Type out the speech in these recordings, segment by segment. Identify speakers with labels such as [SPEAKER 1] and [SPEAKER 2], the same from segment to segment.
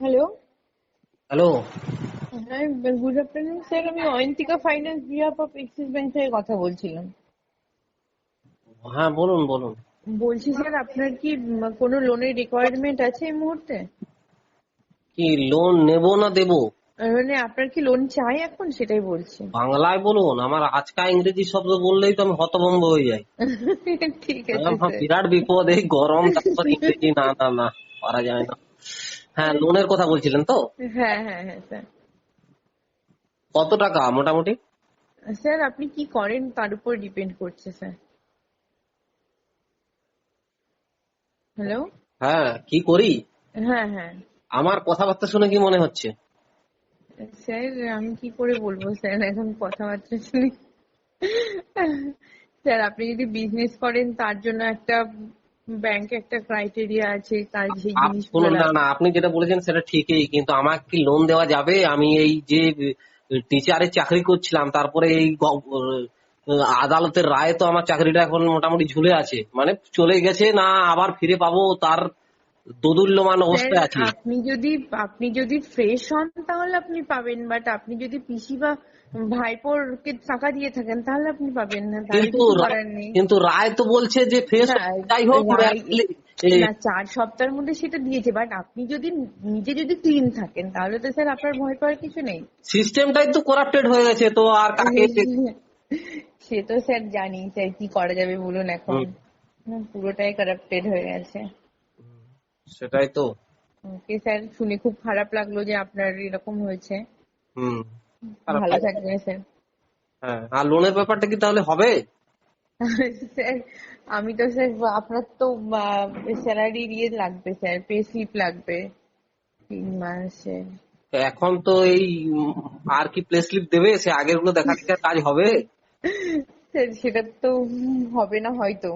[SPEAKER 1] Hello.
[SPEAKER 2] Hello.
[SPEAKER 1] হ্যাঁ, good afternoon sir. আমি Ayantika finance behalf of axis bank থেকে কথা বলছিলাম।
[SPEAKER 2] হ্যাঁ, বলুন বলুন।
[SPEAKER 1] বলছি স্যার, আপনার কি কোনো লোনের রিকোয়ারমেন্ট আছে এই মুহূর্তে?
[SPEAKER 2] কি লোন নেব না দেব?
[SPEAKER 1] মানে আপনার কি লোন চাই এখন, সেটাই বলছি।
[SPEAKER 2] বাংলায় বলুন, আমার আজকা ইংরেজি শব্দ বললেই তো আমি হতভম্ব হয়ে যাই।
[SPEAKER 1] ঠিক আছে স্যার।
[SPEAKER 2] বিরাট বিপদ এই গরম, তারপর ইংরেজি, না না না, পারা যায় না। হ্যাঁ, লোনের কথা বলছিলেন তো?
[SPEAKER 1] হ্যাঁ হ্যাঁ হ্যাঁ স্যার।
[SPEAKER 2] কত টাকা মোটামুটি?
[SPEAKER 1] স্যার আপনি কি করেন তার উপর ডিপেন্ড করছে স্যার। হ্যালো।
[SPEAKER 2] হ্যাঁ, কি করি?
[SPEAKER 1] হ্যাঁ হ্যাঁ
[SPEAKER 2] আমার কথাবার্তা শুনে কি মনে হচ্ছে?
[SPEAKER 1] স্যার, আমি কি করে বলবো স্যার এখন কথাবার্তা শুনে। স্যার আপনি যদি বিজনেস করেন তার জন্য একটা ব্যাংকে একটা ক্রাইটেরিয়া আছে, তার সেই জিনিসগুলো
[SPEAKER 2] শুনুন, না না,
[SPEAKER 1] লাগবে।
[SPEAKER 2] আপনি যেটা বলেছেন সেটা ঠিকই, কিন্তু আমাকে কি লোন দেওয়া যাবে? আমি এই যে টিচারের চাকরি করছিলাম, তারপরে এই আদালতের রায়ে তো আমার চাকরিটা এখন মোটামুটি ঝুলে আছে, মানে চলে গেছে, না আবার ফিরে পাবো তার দোদুল্যমান
[SPEAKER 1] স্যার
[SPEAKER 2] অবস্থায় আছি।
[SPEAKER 1] আপনি যদি ফ্রেশ হন তাহলে আপনি পাবেন, বাট আপনি যদি পিসি বা ভাইপোরকে টাকা দিয়ে থাকেন তাহলে আপনি পাবেন না, তাহলে
[SPEAKER 2] কিন্তু
[SPEAKER 1] কিছু করার নেই।
[SPEAKER 2] কিন্তু রায় তো বলছে যে ফ্রেশ,
[SPEAKER 1] না
[SPEAKER 2] যাই হোক।
[SPEAKER 1] না, 4 সপ্তাহের মধ্যে সেটা দিয়েছে, বাট আপনি যদি নিজে যদি ক্লিন থাকেন তাহলে তো স্যার আপনার ভয় পাওয়ার কিছু নেই।
[SPEAKER 2] সিস্টেমটাই তো করাপ্টেড হয়ে গেছে, তো আর কাকে
[SPEAKER 1] সে তো স্যার জানি স্যার, কি করা যাবে বলুন এখন।
[SPEAKER 2] হুম,
[SPEAKER 1] পুরোটাই কারাপ্টেড হয়ে গেছে।
[SPEAKER 2] সেটাই তো।
[SPEAKER 1] ওকে স্যার, শুনে খুব খারাপ লাগলো যে আপনার এরকম হয়েছে।
[SPEAKER 2] হুম। খারাপ
[SPEAKER 1] ভালো
[SPEAKER 2] লাগে।
[SPEAKER 1] থাকবেন স্যার।
[SPEAKER 2] হ্যাঁ, আর লোনের ব্যাপারটা কি তাহলে হবে?
[SPEAKER 1] স্যার আমি তো স্যার, আপনার তো স্যালারি ইয়ে লাগবে স্যার, পে স্লিপ লাগবে 3 মাসের।
[SPEAKER 2] তো এখন তো এই আর কি প্লে স্লিপ দেবে? সে আগের গুলো দেখা দেখে কাজ হবে?
[SPEAKER 1] স্যার সেটা তো হবে না হয়তো।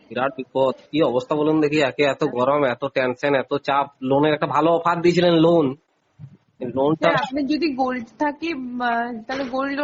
[SPEAKER 2] বিরাট বিপদ, কি অবস্থা বলুন দেখি, একে এত গরম, এত টেনশন, এত চাপ। লোনের একটা ভালো অফার দিয়েছিলেন, লোনটা
[SPEAKER 1] স্যার আপনার যদি গোল্ড থাকে তাহলে গোল্ড